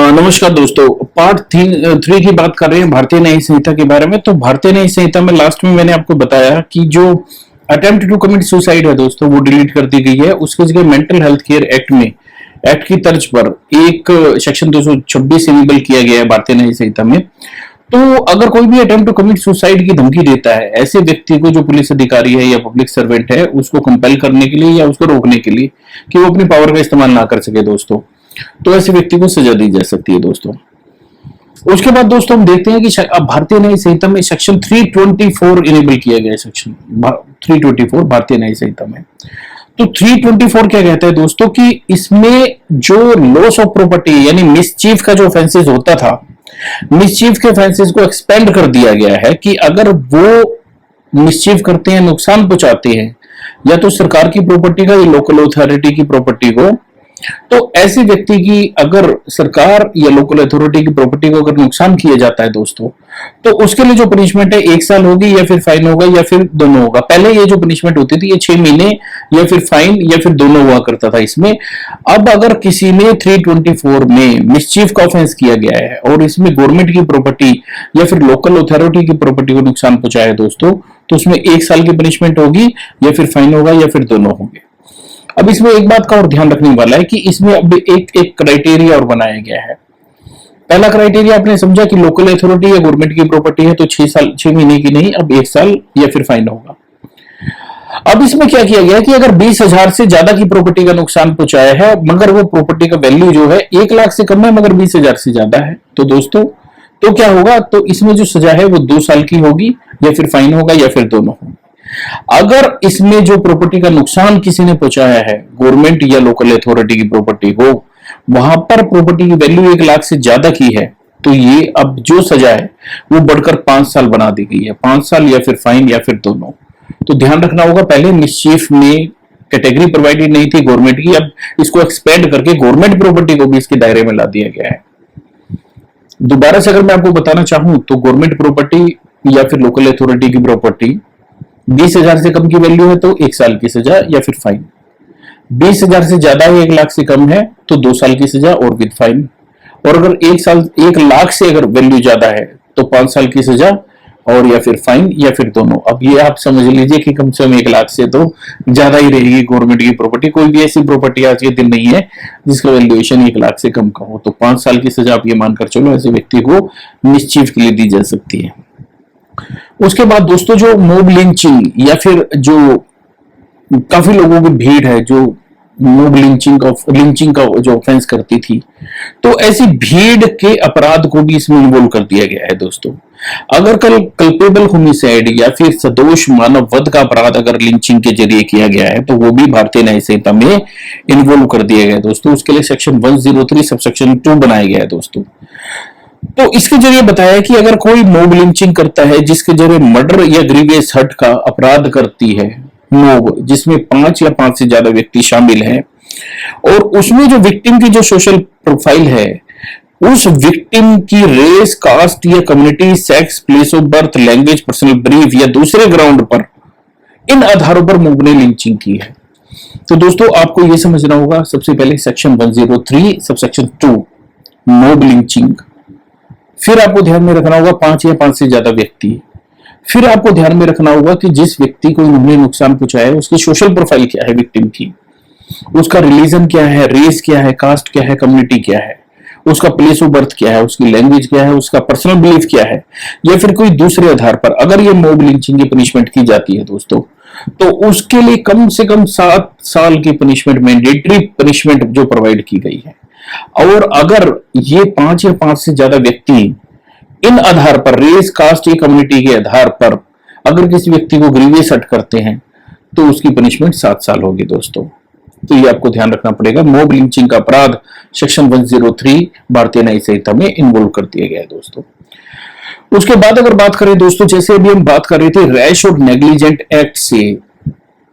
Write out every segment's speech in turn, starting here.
नमस्कार दोस्तों। पार्ट 3 की बात कर रहे हैं भारतीय न्याय संहिता के बारे में। तो भारतीय न्याय संहिता में लास्ट में मैंने आपको बताया कि जो अटेम्प्ट टू कमिट सुसाइड है दोस्तों वो डिलीट कर दी गई है। उसकी जगह मेंटल हेल्थ केयर एक्ट में एक्ट की तर्ज पर एक सेक्शन 226 इनेबल किया गया है भारतीय न्याय संहिता में। तो अगर कोई भी अटेम्प्ट टू कमिट सुसाइड की धमकी देता है ऐसे व्यक्ति को, जो पुलिस अधिकारी है या पब्लिक सर्वेंट है, उसको कंपेल करने के लिए या उसको रोकने के लिए कि वो अपनी पावर का इस्तेमाल ना कर सके दोस्तों, तो ऐसे व्यक्ति को सजा दी जा सकती है दोस्तों। उसके बाद दोस्तों हम देखते हैं कि अब भारतीय न्याय संहिता में सेक्शन 324 इनेबल किया गया है। सेक्शन 324 भारतीय न्याय संहिता में। तो 324 क्या कहता है दोस्तों कि इसमें जो लॉस ऑफ प्रॉपर्टी यानी मिसचीफ का जो ऑफेंसेस होता था, मिसचीफ के ऑफेंसेस को एक्सपेंड कर दिया गया है कि अगर वो मिसचीफ करते हैं, नुकसान पहुंचाते हैं या तो सरकार की प्रॉपर्टी का या लोकल अथॉरिटी की प्रॉपर्टी को, तो ऐसे व्यक्ति की अगर सरकार या लोकल अथॉरिटी की प्रॉपर्टी को अगर नुकसान किया जाता है दोस्तों, तो उसके लिए जो पनिशमेंट है 1 साल होगी या फिर फाइन होगा या फिर दोनों होगा। पहले ये जो पनिशमेंट होती थी ये 6 महीने या फिर फाइन या फिर दोनों हुआ करता था इसमें। अब अगर किसी ने 324 में मिसचीफ का ऑफेंस किया गया है और इसमें गवर्नमेंट की प्रॉपर्टी या फिर लोकल अथॉरिटी की प्रॉपर्टी को नुकसान पहुंचाया है दोस्तों, तो उसमें 1 साल की पनिशमेंट होगी या फिर फाइन होगा या फिर दोनों होंगे। अब इसमें एक बात का और ध्यान रखने वाला है कि इसमें अब एक क्राइटेरिया और बनाया गया है। पहला क्राइटेरिया आपने समझा कि लोकल अथॉरिटी या गवर्नमेंट की प्रॉपर्टी है तो 6 महीने की नहीं, अब 1 साल या फिर फाइन होगा। अब इसमें क्या किया गया कि अगर 20,000 से ज्यादा की प्रॉपर्टी का नुकसान पहुंचाया है मगर वो प्रॉपर्टी का वैल्यू जो है 1 लाख से कम है मगर 20,000 से ज्यादा है, तो दोस्तों तो क्या होगा, तो इसमें जो सजा है वो 2 साल की होगी या फिर फाइन होगा या फिर दोनों होंगे। अगर इसमें जो प्रॉपर्टी का नुकसान किसी ने पहुंचाया है, गवर्नमेंट या लोकल अथॉरिटी की प्रॉपर्टी हो, वहां पर प्रॉपर्टी की वैल्यू 1 लाख से ज्यादा की है, तो ये अब जो सजा है वो बढ़कर 5 साल बना दी गई है। 5 साल या फिर फाइन या फिर दोनों। तो ध्यान रखना होगा, पहले मिसचीफ में कैटेगरी प्रोवाइडेड नहीं थी गवर्नमेंट की, अब इसको एक्सपेंड करके गवर्नमेंट प्रॉपर्टी को भी इसके दायरे में ला दिया गया है। दोबारा से अगर मैं आपको बताना चाहूं तो गवर्नमेंट प्रॉपर्टी या फिर लोकल अथॉरिटी की प्रॉपर्टी 20,000 से कम की वैल्यू है तो 1 साल की सजा या फिर फाइन। 20,000 से ज्यादा है, 1 लाख से कम है तो 2 साल की सजा और विद फाइन। और अगर 1 लाख से अगर वैल्यू ज्यादा है तो 5 साल की सजा और या फिर फाइन या फिर दोनों। अब ये आप समझ लीजिए कि कम से कम 1 लाख से तो ज्यादा ही रहेगी गवर्नमेंट की प्रॉपर्टी। कोई भी ऐसी प्रॉपर्टी आज के दिन नहीं है जिसका वैल्यूएशन 1 लाख से कम का हो, तो 5 साल की सजा आप ये मानकर चलो ऐसे व्यक्ति को मिसचीफ के लिए दी जा सकती है। उसके बाद दोस्तों जो मॉब लिंचिंग या फिर जो काफी लोगों की भीड़ है जो मॉब लिंचिंग का जो ऑफेंस करती थी, तो ऐसी भीड़ के अपराध को भी इसमें इन्वॉल्व कर दिया गया है दोस्तों। अगर कल्पेबल होमिसाइड या फिर सदोष मानव वध का अपराध अगर लिंचिंग के जरिए किया गया है तो वो भी भारतीय न्याय संहिता में इन्वॉल्व कर दिया गया है दोस्तों। उसके लिए सेक्शन 103 सबसेक्शन 2 बनाया गया है दोस्तों। तो इसके जरिए बताया कि अगर कोई मॉब लिंचिंग करता है जिसके जरिए मर्डर या ग्रीवियस हर्ट का अपराध करती है मॉब, जिसमें 5 या 5 से ज्यादा व्यक्ति शामिल हैं, और उसमें जो विक्टिम की जो सोशल प्रोफाइल है उस विक्टिम की रेस, कास्ट या community, sex, place of birth, language, personal brief या दूसरे ग्राउंड पर, इन आधारों पर मॉब ने लिंचिंग की है। तो दोस्तों आपको यह समझना होगा सबसे पहले सेक्शन 103 सबसेक्शन 2 मॉब लिंचिंग, फिर आपको ध्यान में रखना होगा 5 या 5 से ज्यादा व्यक्ति, फिर आपको ध्यान में रखना होगा कि जिस व्यक्ति को इन्होंने नुकसान पहुंचाया है उसकी सोशल प्रोफाइल क्या है विक्टिम की, उसका रिलीजन क्या है, रेस क्या है, कास्ट क्या है, कम्युनिटी क्या है, उसका प्लेस ऑफ बर्थ क्या है, उसकी लैंग्वेज क्या है, उसका पर्सनल बिलीफ क्या है, या फिर कोई दूसरे आधार पर अगर ये मॉब लिंचिंग की पनिशमेंट की जाती है दोस्तों, तो उसके लिए कम से कम 7 साल की पनिशमेंट, मैंडेटरी पनिशमेंट जो प्रोवाइड की गई है। और अगर ये 5 या 5 से ज्यादा व्यक्ति इन आधार पर, रेस, कास्ट या कम्युनिटी के आधार पर अगर किसी व्यक्ति को ग्रीवियस हर्ट करते हैं तो उसकी पनिशमेंट 7 साल होगी दोस्तों। तो ये आपको ध्यान रखना पड़ेगा। मॉब लिंचिंग का अपराध सेक्शन 103 भारतीय न्याय संहिता में इन्वॉल्व कर दिया गया है दोस्तों। उसके बाद अगर बात करें दोस्तों, जैसे अभी हम बात कर रहे थे रैश और नेग्लिजेंट एक्ट से,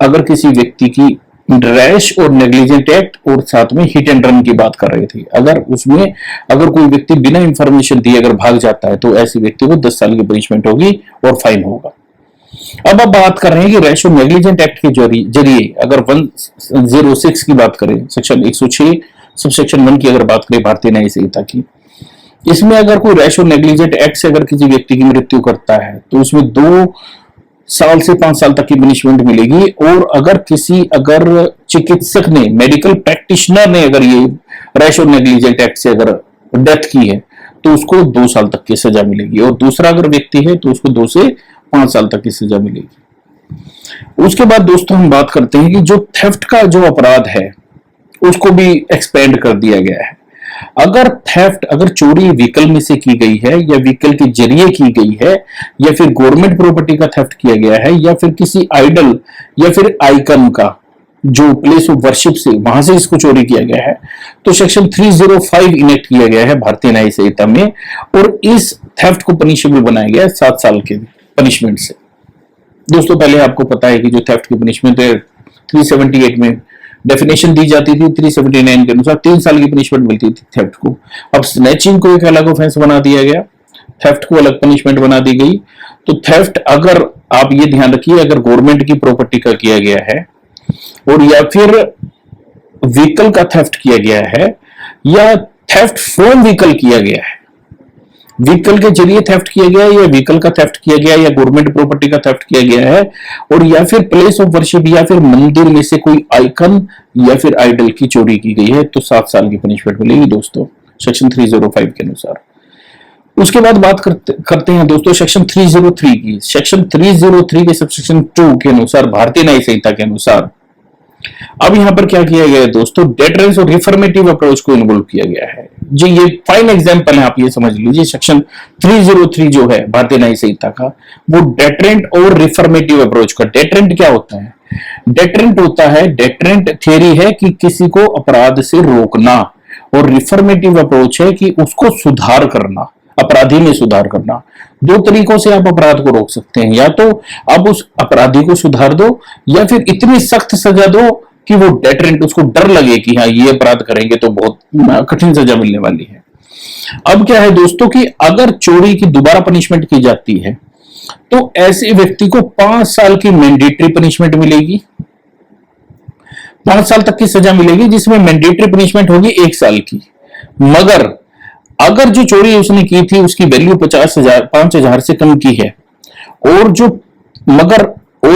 अगर किसी व्यक्ति की रैश और नेग्लिजेंट एक्ट और साथ में हिट एंड रन की बात कर रहे थे, अगर उसमें अगर कोई व्यक्ति बिना इंफॉर्मेशन दिए अगर भाग जाता है तो ऐसे व्यक्ति को 10 साल की पनिशमेंट होगी और फाइन होगा। अब आप बात कर रहे हैं कि रैश और नेग्लिजेंट एक्ट के जरिए अगर 106 की बात करें, सेक्शन 106 सबसेक्शन 1 की अगर बात करें भारतीय न्याय संहिता की, इसमें अगर कोई रैश और नेग्लिजेंट एक्ट से अगर किसी व्यक्ति की मृत्यु करता है तो उसमें 2 साल से 5 साल तक की पनिशमेंट मिलेगी। और अगर चिकित्सक ने, मेडिकल प्रैक्टिशनर ने अगर ये रैश और नेग्लिजेंट एक्ट से अगर डेथ की है तो उसको 2 साल तक की सजा मिलेगी। और दूसरा अगर व्यक्ति है तो उसको 2 से 5 साल तक की सजा मिलेगी। उसके बाद दोस्तों हम बात करते हैं कि जो थेफ्ट का जो अपराध है उसको भी एक्सपेंड कर दिया गया है। अगर चोरी व्हीकल में से की गई है या व्हीकल के जरिए की गई है या फिर गवर्नमेंट प्रॉपर्टी का थेफ्ट किया गया है या फिर किसी आइडल या फिर आइकन का जो प्लेस ऑफ वर्शिप से वहां से इसको चोरी किया गया है तो सेक्शन 305 इनेक्ट किया गया है भारतीय न्याय संहिता में। और इस थेफ्ट को पनिशेबल बनाया गया है 7 साल के पनिशमेंट से। दोस्तों पहले आपको पता है कि जो थेफ्ट की पनिशमेंट है 378 में डेफिनेशन दी जाती थी, 379 के अनुसार 3 साल की पनिशमेंट मिलती थी थेफ्ट को। अब स्नैचिंग को एक अलग ऑफेंस बना दिया गया, थेफ्ट को अलग पनिशमेंट बना दी गई। तो थेफ्ट अगर आप ये ध्यान रखिए, अगर गवर्नमेंट की प्रॉपर्टी का किया गया है और या फिर व्हीकल का थेफ्ट किया गया है या थेफ्ट फ्रॉम व्हीकल किया गया है, व्हीकल के जरिए थेफ्ट किया गया या व्हीकल का थेफ्ट किया गया या गवर्नमेंट प्रॉपर्टी का थेफ्ट किया गया है और या फिर प्लेस ऑफ वर्शिप या फिर मंदिर में से कोई आइकन या फिर आइडल की चोरी की गई है तो 7 साल की पनिशमेंट मिलेगी दोस्तों सेक्शन 305 के अनुसार। उसके बाद बात करते हैं दोस्तों सेक्शन 303 की। सेक्शन 303 के सबसेक्शन 2 के अनुसार भारतीय न्याय संहिता के अनुसार अब यहां पर क्या किया गया है दोस्तों, डेटरेंस और रिफॉर्मेटिव अप्रोच को इन्वॉल्व किया गया है। जी ये फाइन एग्जांपल है, आप ये समझ लीजिए सेक्शन 303 जो है भारतीय न्याय संहिता का वो डेटरेंट और रिफॉर्मेटिव अप्रोच का। डेटरेंट क्या होता है? डेटरेंट थियरी है कि किसी को अपराध से रोकना और रिफॉर्मेटिव अप्रोच है कि उसको सुधार करना, अपराधी में सुधार करना। 2 तरीकों से आप अपराध को रोक सकते हैं, या तो आप उस अपराधी को सुधार दो या फिर इतनी सख्त सजा दो कि वो डेटरेंट, उसको डर लगे कि हाँ ये अपराध करेंगे तो बहुत कठिन सजा मिलने वाली है। अब क्या है दोस्तों कि अगर चोरी की दोबारा पनिशमेंट की जाती है तो ऐसे व्यक्ति को 5 साल की मैंडेटरी पनिशमेंट मिलेगी, 5 साल तक की सजा मिलेगी जिसमें मैंडेटरी पनिशमेंट होगी 1 साल की। मगर अगर जो चोरी उसने की थी उसकी वैल्यू 5,000 से कम की है और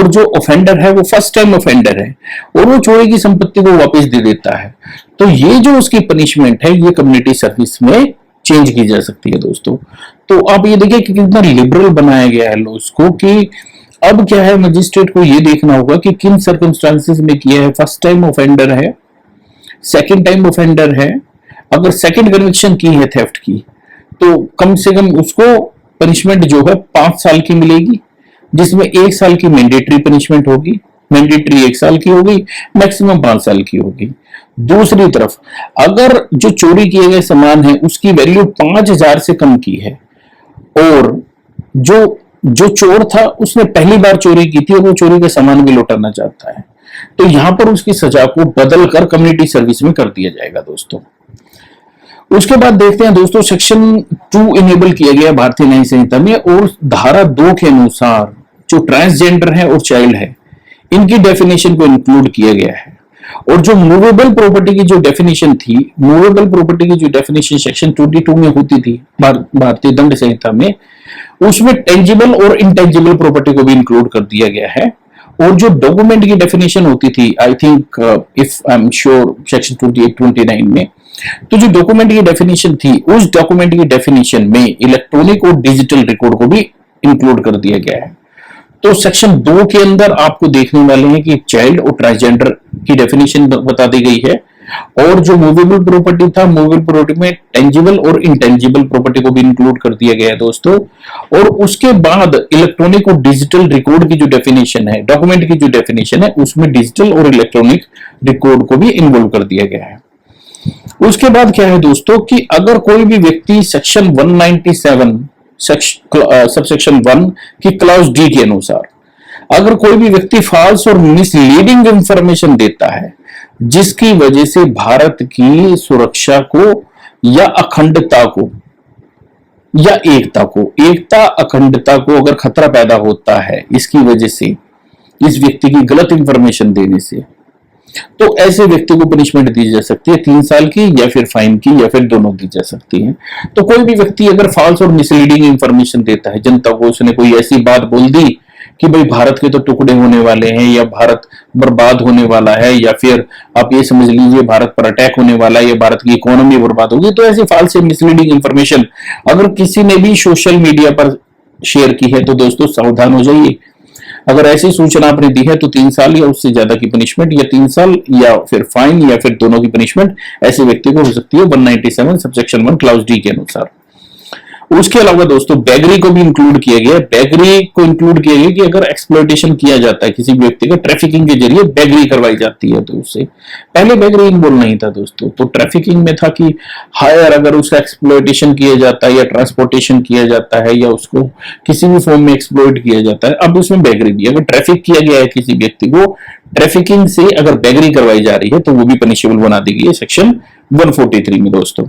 जो ऑफेंडर है वो फर्स्ट टाइम ऑफेंडर है और वो चोरी की संपत्ति को वापस दे देता है तो ये जो उसकी पनिशमेंट है ये कम्युनिटी सर्विस में चेंज की जा सकती है दोस्तों। तो आप ये देखिए कि कितना लिबरल बनाया गया है लॉज को कि अब क्या है, मजिस्ट्रेट को ये देखना होगा कि किन सर्कमस्टांसेस में किया है। फर्स्ट टाइम ऑफेंडर है, सेकंड टाइम ऑफेंडर है, अगर सेकंड कन्विक्शन की है थेफ्ट की तो कम से कम उसको पनिशमेंट जो है 5 साल की मिलेगी जिसमें 1 साल की मैंडेटरी पनिशमेंट होगी, मैंडेटरी 1 साल की होगी, मैक्सिमम 5 साल की होगी। दूसरी तरफ अगर जो चोरी किए गए सामान है उसकी वैल्यू 5,000 से कम की है और जो चोर था उसने पहली बार चोरी की थी और वो चोरी का सामान भी लौटाना चाहता है तो यहां पर उसकी सजा को बदलकर कम्युनिटी सर्विस में कर दिया जाएगा दोस्तों। उसके बाद देखते हैं दोस्तों सेक्शन 2 इनेबल किया गया भारतीय न्याय संहिता में और धारा 2 के अनुसार जो ट्रांसजेंडर है और चाइल्ड है इनकी डेफिनेशन को इंक्लूड किया गया है। और जो मूवेबल प्रॉपर्टी की जो डेफिनेशन थी, मूवेबल प्रॉपर्टी की जो डेफिनेशन सेक्शन 22 में होती थी भारतीय दंड संहिता में, उसमें टेंजिबल और इंटेंजिबल प्रॉपर्टी को भी इंक्लूड कर दिया गया है। और जो डॉक्यूमेंट की डेफिनेशन होती थी, I think if I am sure section 28-29 में, तो जो डॉक्यूमेंट की डेफिनेशन थी उस डॉक्यूमेंट की डेफिनेशन में इलेक्ट्रॉनिक और डिजिटल रिकॉर्ड को भी इंक्लूड कर दिया गया है। तो सेक्शन 2 के अंदर आपको देखने वाले हैं कि चाइल्ड और ट्रांसजेंडर की डेफिनेशन बता दी गई है और जो मूवेबल प्रॉपर्टी था, मूवेबल प्रॉपर्टी में टेंजिबल और इंटेंजिबल प्रॉपर्टी को भी इंक्लूड कर दिया गया है दोस्तों। और उसके बाद इलेक्ट्रॉनिक और डिजिटल रिकॉर्ड की जो डेफिनेशन है, डॉक्यूमेंट की जो डेफिनेशन है, उसमें डिजिटल और इलेक्ट्रॉनिक रिकॉर्ड को भी इन्वॉल्व कर दिया गया है। उसके बाद क्या है दोस्तों कि अगर कोई भी व्यक्ति सेक्शन 197 सबसेक्शन 1 की क्लॉज डी के अनुसार अगर कोई भी व्यक्ति फॉल्स और मिसलीडिंग इंफॉर्मेशन देता है जिसकी वजह से भारत की सुरक्षा को या अखंडता को या एकता अखंडता को अगर खतरा पैदा होता है इसकी वजह से, इस व्यक्ति की गलत इंफॉर्मेशन देने से, तो ऐसे व्यक्ति को पनिशमेंट दी जा सकती है 3 साल की, या फिर फाइन की, या फिर दोनों दी जा सकती है। तो कोई भी व्यक्ति अगर फॉल्स और मिसलीडिंग इंफॉर्मेशन देता है जनता को, उसने कोई ऐसी बात बोल दी कि भाई भारत के तो टुकड़े होने वाले हैं, या भारत बर्बाद होने वाला है, या फिर आप ये समझ लीजिए भारत पर अटैक होने वाला है, या भारत की इकोनॉमी बर्बाद होगी, तो ऐसी फॉल्स या मिसलीडिंग इंफॉर्मेशन अगर किसी ने भी सोशल मीडिया पर शेयर की है तो दोस्तों सावधान हो जाइए। अगर ऐसी सूचना आपने दी है तो 3 साल या उससे ज्यादा की पनिशमेंट, या 3 साल या फिर फाइन, या फिर दोनों की पनिशमेंट ऐसे व्यक्ति को हो सकती है 197 सबसेक्शन 1 क्लाउज डी के अनुसार। उसके अलावा दोस्तों बैगरी को भी इंक्लूड किया गया है। बैगरी को इंक्लूड किया गया कि अगर एक्सप्लॉयटेशन किया जाता है किसी व्यक्ति का, ट्रैफिकिंग के जरिए बैगरी करवाई जाती है, तो उससे पहले बैगरी इन्वॉल्व नहीं था दोस्तों, तो ट्रैफिकिंग में था कि हायर अगर उसका एक्सप्लॉयटेशन किया जाता है, या ट्रांसपोर्टेशन किया जाता है, या उसको किसी भी फॉर्म में एक्सप्लॉयट किया जाता है। अब उसमें बैगरी भी, अगर ट्रैफिक किया गया है किसी व्यक्ति को, ट्रैफिकिंग से अगर बैगरी करवाई जा रही है तो वो भी पनिशेबल बना दी गई है सेक्शन 143 में दोस्तों।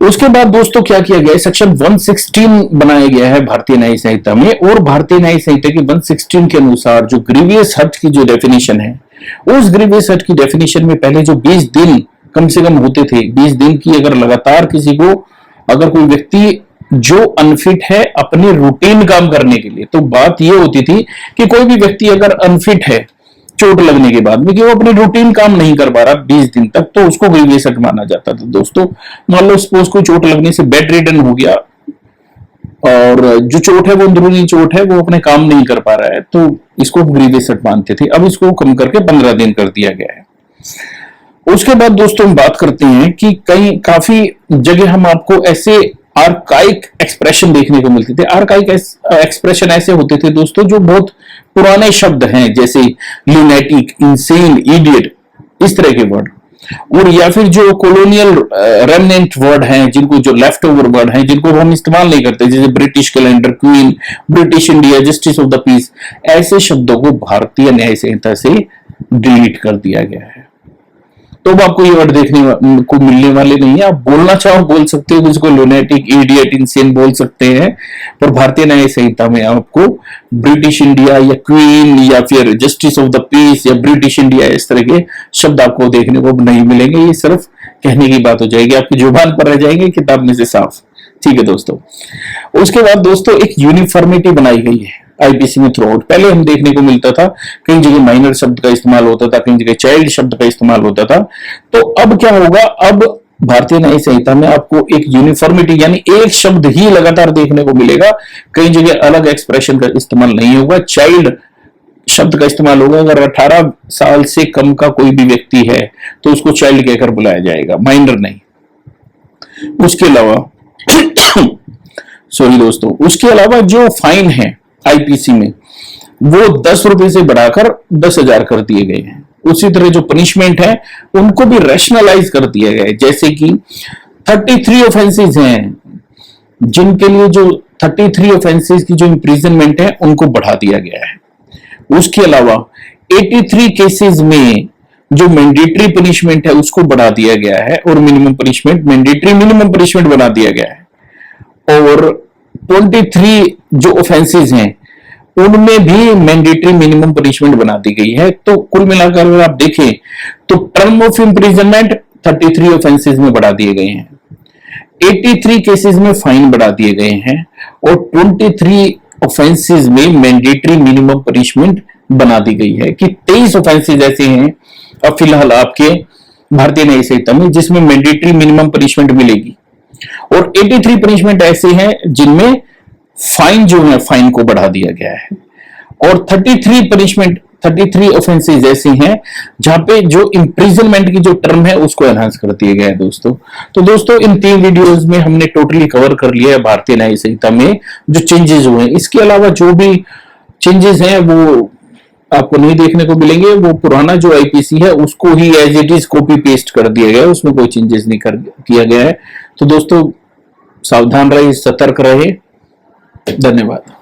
उसके बाद दोस्तों क्या किया गया है, सेक्शन 116 बनाया गया है भारतीय न्याय संहिता में, और भारतीय न्याय संहिता की 116 के अनुसार जो ग्रीवियस हर्ट की जो डेफिनेशन है, उस ग्रीवियस हर्ट की डेफिनेशन में पहले जो 20 दिन कम से कम होते थे, 20 दिन की अगर लगातार किसी को, अगर कोई व्यक्ति जो अनफिट है अपने रूटीन काम करने के लिए, तो बात यह होती थी कि कोई भी व्यक्ति अगर अनफिट है चोट लगने के बाद में, कि वो अपने रूटीन काम नहीं कर पा रहा 20 दिन तक, तो उसको ग्रीवियस हर्ट माना जाता था दोस्तों। मान लो सपोज कोई चोट लगने से बेड रिडन हो गया, और जो चोट है वो अंदरूनी चोट है, वो अपने काम नहीं कर पा रहा है, तो इसको ग्रीवियस हर्ट मानते थे। अब इसको कम करके 15 दिन कर दिया गया है। उसके बाद दोस्तों हम बात करते हैं कि कई काफी जगह हम आपको ऐसे आर्काइक एक्सप्रेशन देखने को मिलते थे। आर्काइक एक्सप्रेशन ऐसे होते थे दोस्तों जो बहुत पुराने शब्द हैं, जैसे ल्यूनेटिक, इंसेन, इडियट, इस तरह के वर्ड, और या फिर जो कॉलोनियल रेमनेंट वर्ड हैं, जिनको जो लेफ्ट ओवर वर्ड हैं, जिनको हम इस्तेमाल नहीं करते, जैसे British calendar, queen, British India, justice of the peace, ऐसे शब्दों को भारतीय न्याय संहिता से डिलीट कर दिया गया है। तो अब आपको ये वर्ड देखने को मिलने वाले नहीं है। आप बोलना चाहो बोल सकते हो, जिसको लुनेटिक, इडियट, इंसेन बोल सकते हैं, पर भारतीय न्याय संहिता में आपको ब्रिटिश इंडिया या क्वीन या फिर जस्टिस ऑफ द पीस या ब्रिटिश इंडिया इस तरह के शब्द आपको देखने को नहीं मिलेंगे। ये सिर्फ कहने की बात हो जाएगी, आपकी जुबान पर रह जाएंगे, किताब में से साफ। ठीक है दोस्तों। उसके बाद दोस्तों एक यूनिफॉर्मिटी बनाई गई है आईपीसी में थ्रू आउट। पहले हम देखने को मिलता था कई जगह माइनर शब्द का इस्तेमाल होता था, कई जगह चाइल्ड शब्द का इस्तेमाल होता था। तो अब क्या होगा, अब भारतीय न्याय संहिता में आपको एक यूनिफॉर्मिटी यानी एक शब्द ही लगातार देखने को मिलेगा, कई जगह अलग एक्सप्रेशन का इस्तेमाल नहीं होगा। चाइल्ड शब्द का इस्तेमाल होगा, अगर 18 साल से कम का कोई भी व्यक्ति है तो उसको चाइल्ड कहकर बुलाया जाएगा, माइनर नहीं। उसके अलावा सॉरी दोस्तों, उसके अलावा जो फाइन है आईपीसी में वो 10 रुपए से बढ़ाकर 10,000 कर दिए गए हैं। उसी तरह जो पनिशमेंट है उनको भी रैशनलाइज कर दिया गया है, जैसे कि 33 ऑफेंसेस हैं जिनके लिए जो 33 ऑफेंसेस की जो इंप्रिजनमेंट है उनको बढ़ा दिया गया है। उसके अलावा 83 केसेस में जो मैंडेटरी पनिशमेंट है उसको बढ़ा दिया गया है, और minimum punishment, mandatory minimum punishment बना दिया गया है। और 23 जो ऑफेंसेस हैं उनमें भी मैंडेटरी मिनिमम पनिशमेंट बना दी गई है। तो कुल मिलाकर अगर आप देखें तो टर्म ऑफ इंप्रिजनमेंट 33 ऑफेंसेस में बढ़ा दिए गए हैं, 83 केसेस में फाइन बढ़ा दिए गए हैं, और 23 ऑफेंसेस में मैंडेटरी मिनिमम पनिशमेंट बना दी गई है कि 23 ऑफेंसेस ऐसे हैं अब फिलहाल आपके भारतीय न्याय संहिता में जिसमें मैंडेटरी मिनिमम पनिशमेंट मिलेगी, और 83 पनिशमेंट ऐसे हैं जिनमें फाइन जो है फाइन को बढ़ा दिया गया है, और 33 ऑफेंसेस ऐसे हैं जहां पे जो इंप्रिजनमेंट की जो टर्म है उसको एनहांस कर दिया गया है दोस्तों। तो दोस्तों इन 3 वीडियोस में हमने टोटली कवर कर लिया है भारतीय न्याय संहिता में जो चेंजेस हुए हैं। इसके अलावा जो भी चेंजेस हैं वो आपको नहीं देखने को मिलेंगे, वो पुराना जो आईपीसी है उसको ही as it is copy paste कर दिया गया है, उसमें कोई चेंजेस नहीं किया गया है। तो दोस्तों सावधान रहे, सतर्क रहे। धन्यवाद।